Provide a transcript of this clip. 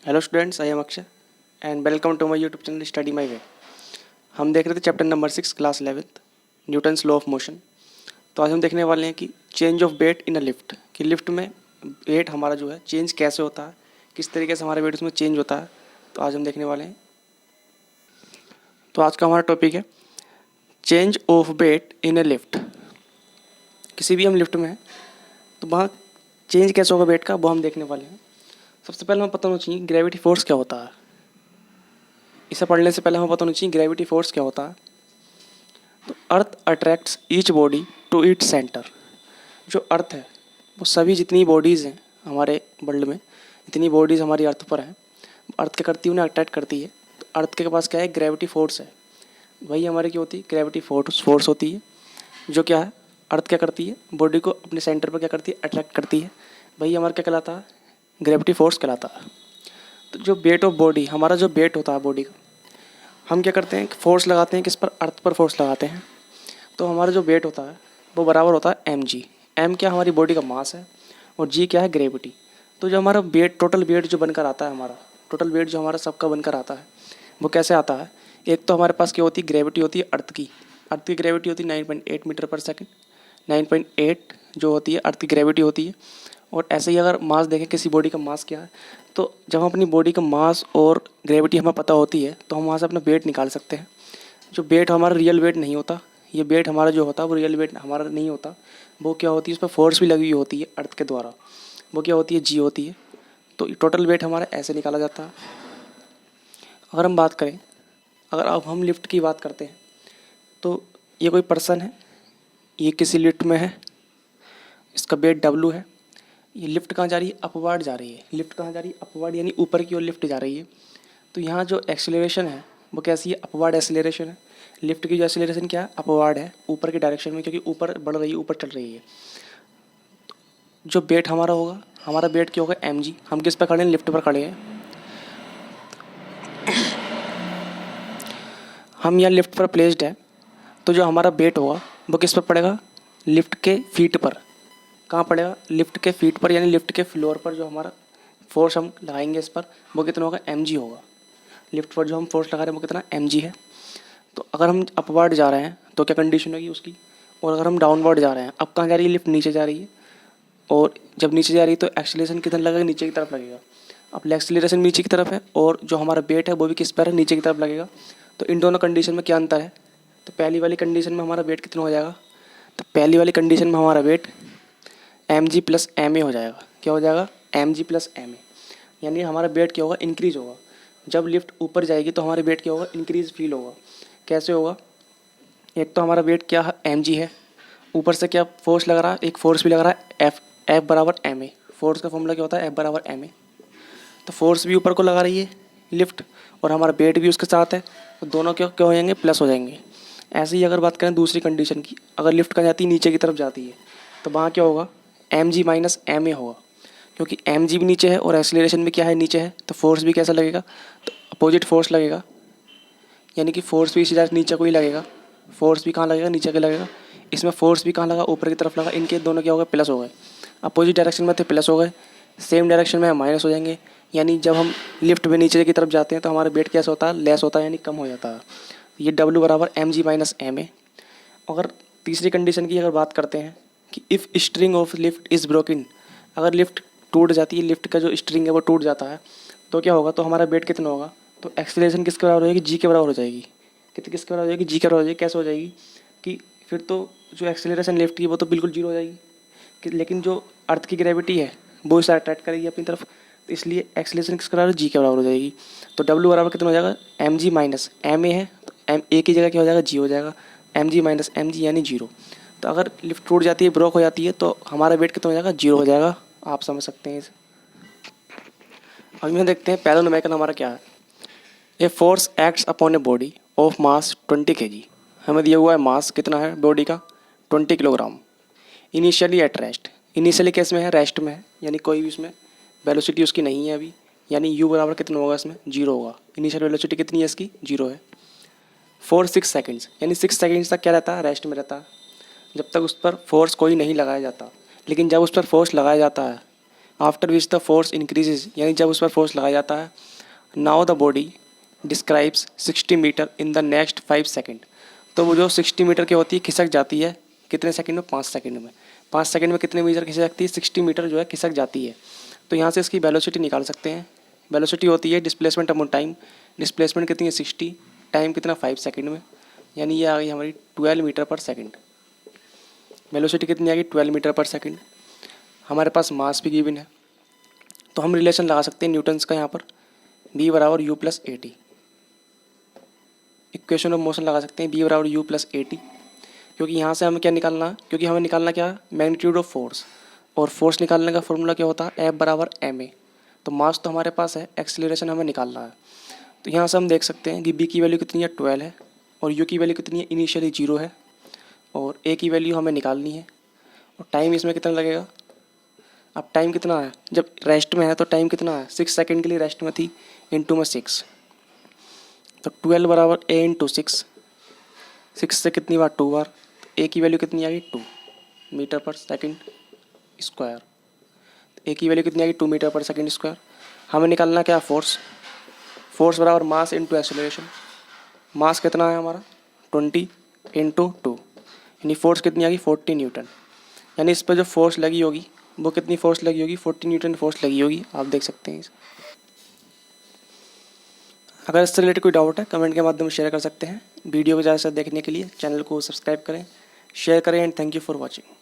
Hello students, I am Akshay and welcome to my YouTube channel study my way. हम देख रहे थे chapter number 6 class 11th Newton's law of motion. तो आज हम देखने वाले हैं कि change of weight in a lift, कि लिफ्ट में वेट हमारा जो है चेंज कैसे होता है, किस तरीके से हमारा वेट उसमें चेंज होता है। तो आज हम देखने वाले हैं। तो आज का हमारा टॉपिक है change of weight in a lift. किसी भी हम लिफ्ट में हैं तो वहाँ चेंज कैसे होगा वेट का, वो हम देखने वाले हैं। सबसे पहले हमें पता होना चाहिए ग्रेविटी फोर्स क्या होता है। इसे पढ़ने से पहले हमें पता होना चाहिए ग्रेविटी फोर्स क्या होता है। तो earth attracts each body to its centre. जो अर्थ है वो सभी जितनी बॉडीज़ हैं हमारे वर्ल्ड में, जितनी बॉडीज़ हमारी अर्थ पर हैं, अर्थ क्या करती है, उन्हें अट्रैक्ट करती है। तो अर्थ के पास क्या है, ग्रेविटी फोर्स है। वही हमारी क्या होती है, ग्रेविटी फोर्स होती है। जो क्या है, अर्थ क्या करती है, बॉडी को अपने सेंटर पर क्या करती है, अट्रैक्ट करती है। वही हमारा क्या कहलाता है, ग्रेविटी फोर्स कहलाता है। तो जो वेट ऑफ बॉडी, हमारा जो वेट होता है बॉडी का, हम क्या करते हैं, फोर्स लगाते हैं किस पर, अर्थ पर फोर्स लगाते हैं। तो हमारा जो वेट होता है वो बराबर होता है mg। m क्या हमारी बॉडी का मास है और g क्या है, ग्रेविटी। तो जो हमारा वेट, टोटल वेट जो बनकर आता है, हमारा टोटल वेट जो हमारा सबका बनकर आता है, वो कैसे आता है। एक तो हमारे पास क्या होती है, ग्रेविटी होती है अर्थ की। अर्थ की ग्रेविटी होती है 9.8 मीटर पर सेकेंड। 9.8 जो होती है अर्थ की ग्रेविटी होती है। और ऐसे ही अगर मास देखें किसी बॉडी का मास क्या है, तो जब हम अपनी बॉडी का मास और ग्रेविटी हमें पता होती है तो हम वहाँ से अपना वेट निकाल सकते हैं। जो वेट हमारा रियल वेट नहीं होता, ये वेट हमारा जो होता है वो रियल वेट हमारा नहीं होता। वो क्या होती है, उस पर फोर्स भी लगी हुई होती है अर्थ के द्वारा, वो क्या होती है, जी होती है। तो टोटल वेट हमारा ऐसे निकाला जाता है। अगर हम बात करें, अगर अब हम लिफ्ट की बात करते हैं, तो ये कोई पर्सन है, ये किसी लिफ्ट में है, इसका वेट W है। ये लिफ्ट कहाँ जा रही है, अपवर्ड जा रही है। लिफ्ट कहाँ जा रही है, अपवर्ड, यानी ऊपर की ओर लिफ्ट जा रही है। तो यहाँ जो एक्सेलरेशन है वो कैसी है, अपवर्ड एक्सेलरेशन है। लिफ्ट की जो एक्सेलरेशन क्या है, अपवर्ड है, ऊपर की डायरेक्शन में, क्योंकि ऊपर बढ़ रही है, ऊपर चल रही है। जो वेट हमारा होगा, हमारा वेट क्या होगा, mg। हम किस पर खड़े हैं, लिफ्ट पर खड़े हैं। हम यहाँ लिफ्ट पर प्लेस्ड है, तो जो हमारा वेट होगा वो किस पर पड़ेगा, लिफ्ट के फीट पर। कहाँ पड़ेगा, लिफ्ट के फीट पर, यानी लिफ्ट के फ्लोर पर। जो हमारा फोर्स हम लगाएंगे इस पर, वो कितना होगा, mg होगा। लिफ्ट पर जो हम फोर्स लगा रहे हैं वो कितना, mg है। तो अगर हम अपवर्ड जा रहे हैं तो क्या कंडीशन होगी उसकी, और अगर हम डाउनवर्ड जा रहे हैं, अब कहाँ जा रही है, लिफ्ट नीचे जा रही है। और जब नीचे जा रही है तो एक्सीलरेशन किधर लगेगा, नीचे की तरफ लगेगा। अब एक्सीलरेशन नीचे की तरफ है और जो हमारा वेट है वो भी किस पर है, नीचे की तरफ लगेगा। तो इन दोनों कंडीशन में क्या अंतर है, तो पहली वाली कंडीशन में हमारा वेट कितना हो जाएगा, तो पहली वाली कंडीशन में हमारा वेट mg प्लस ma हो जाएगा। क्या हो जाएगा, mg प्लस ma, यानी हमारा वेट क्या होगा, इंक्रीज होगा। जब लिफ्ट ऊपर जाएगी तो हमारा वेट क्या होगा, इंक्रीज फील होगा। कैसे होगा, एक तो हमारा वेट क्या है, mg है, ऊपर से क्या फोर्स लग रहा है, एक फोर्स भी लग रहा है F बराबर ma। फोर्स का फॉर्मूला क्या होता है, F बराबर ma। तो फोर्स भी ऊपर को लगा रही है लिफ्ट, और हमारा वेट भी उसके साथ है, तो दोनों क्या क्या हो जाएंगे, प्लस हो जाएंगे। ऐसे ही अगर बात करें दूसरी कंडीशन की, अगर लिफ्ट कहाँ जाती है, नीचे की तरफ जाती है, तो वहाँ क्या होगा, mg माइनस ma होगा। क्योंकि mg भी नीचे है और एक्सीलरेशन भी क्या है, नीचे है, तो फोर्स भी कैसा लगेगा, तो अपोजिट फोर्स लगेगा। यानी कि फोर्स भी सीधा नीचे को ही लगेगा। फोर्स भी कहाँ लगेगा, नीचे के लगेगा। इसमें फोर्स भी कहाँ लगा, ऊपर की तरफ लगा। इनके दोनों क्या हो गए, प्लस हो गए। अपोजिट डायरेक्शन में थे, प्लस हो गए। सेम डायरेक्शन में माइनस हो जाएंगे। यानी जब हम लिफ्ट में नीचे की तरफ जाते हैं तो हमारा वेट कैसा होता है, लेस होता है, यानी कम हो जाता है। ये W बराबर mg माइनस ma। अगर तीसरी कंडीशन की अगर बात करते हैं कि if string of lift is broken, अगर लिफ्ट टूट जाती है, लिफ्ट का जो स्ट्रिंग है वो टूट जाता है, तो क्या होगा, तो हमारा वेट कितना होगा, तो एक्सीलरेशन किसके बराबर हो जाएगी, जी के बराबर हो जाएगी। कितने किसके बराबर हो जाएगी, जी के बराबर हो जाएगी। कैसे हो जाएगी कि फिर तो जो एक्सीलरेशन लिफ्ट की वो तो बिल्कुल जीरो हो जाएगी, लेकिन जो अर्थ की ग्रेविटी है वो इसे अट्रैक्ट करेगी अपनी तरफ, तो इसलिए एक्सीलरेशन किसके बराबर, जी के बराबर हो जाएगी। तो W बराबर कितना हो जाएगा, mg माइनस ma है, तो a की जगह क्या हो जाएगा, जी हो जाएगा। mg माइनस mg यानी जीरो। तो अगर लिफ्ट टूट जाती है, ब्रोक हो जाती है, तो हमारा वेट कितना हो जाएगा, जीरो हो जाएगा। आप समझ सकते हैं इसे। अब यहाँ देखते हैं पहला न्यूमेरिकल हमारा क्या है। A force acts upon a body of mass 20 kg। हमें दिया हुआ है मास कितना है बॉडी का, 20 kilogram. Initially at rest, initially case में है, रेस्ट में है, यानी कोई भी उसमें वेलोसिटी उसकी नहीं है अभी, यानी u बराबर कितना होगा, इसमें जीरो होगा। इनिशियल वेलोसिटी कितनी है इसकी, जीरो है। फॉर 6 सेकेंड्स, यानी 6 सेकेंड्स तक क्या रहता है, रेस्ट में रहता है, जब तक उस पर फोर्स कोई नहीं लगाया जाता। लेकिन जब उस पर फोर्स लगाया जाता है after which the force increases, यानी जब उस पर फोर्स लगाया जाता है। Now the body describes 60 metre in the next 5 second. तो वो जो 60 मीटर की होती है खिसक जाती है कितने सेकंड में? 5 सेकंड में। 5 सेकंड में कितने मीटर खिसक जाती है? 60 मीटर जो है खिसक जाती है। तो यहाँ से इसकी वेलोसिटी निकाल सकते हैं। वेलोसिटी होती है डिस्प्लेसमेंट अपॉन टाइम। डिस्प्लेसमेंट कितनी है? 60, टाइम कितना? 5 सेकंड में, यानी ये आ गई हमारी 12 मीटर पर सेकंड। वेलोसिटी कितनी आ गई? 12 मीटर पर सेकंड। हमारे पास मास भी गिवन है, तो हम रिलेशन लगा सकते हैं न्यूटन्स का यहाँ पर, बी बराबर you plus A T. Equation of motion लगा सकते हैं बी बराबर यू प्लस ए टी, क्योंकि यहाँ से हमें क्या निकालना है? क्योंकि हमें निकालना क्या? मैग्नीट्यूड ऑफ फोर्स, और फोर्स निकालने का फॉर्मूला क्या होता है? एफ बराबर एम ए। तो मास तो हमारे पास है, एक्सीलरेशन हमें निकालना है। तो यहाँ से हम देख सकते हैं कि बी की वैल्यू कितनी है? 12 है, और यू की वैल्यू कितनी है? इनिशियली 0 है, और ए की वैल्यू हमें निकालनी है। और टाइम इसमें कितना लगेगा? अब टाइम कितना है? जब रेस्ट में है तो टाइम कितना है? 6 सेकंड के लिए रेस्ट में थी, इंटू में 6, तो 12 बराबर ए इंटू 6। 6 से कितनी बार? 2 बार। ए की वैल्यू कितनी आ गई? 2 मीटर पर सेकंड स्क्वायर। ए की वैल्यू कितनी आ गई? 2 मीटर पर सेकंड स्क्वायर। हमें निकालना क्या? फोर्स। फोर्स बराबर मास इंटू एक्सेलरेशन। मास कितना है हमारा? 20 इंटू 2, यानी फोर्स कितनी आ गई? 40 न्यूटन। यानी इस पर जो फोर्स लगी होगी वो कितनी फोर्स लगी होगी? 40 न्यूटन फोर्स लगी होगी, आप देख सकते हैं। अगर इससे रिलेटेड कोई डाउट है कमेंट के माध्यम से शेयर कर सकते हैं। वीडियो को ज़्यादा से ज़्यादा देखने के लिए चैनल को सब्सक्राइब करें, शेयर करें, and thank you for watching.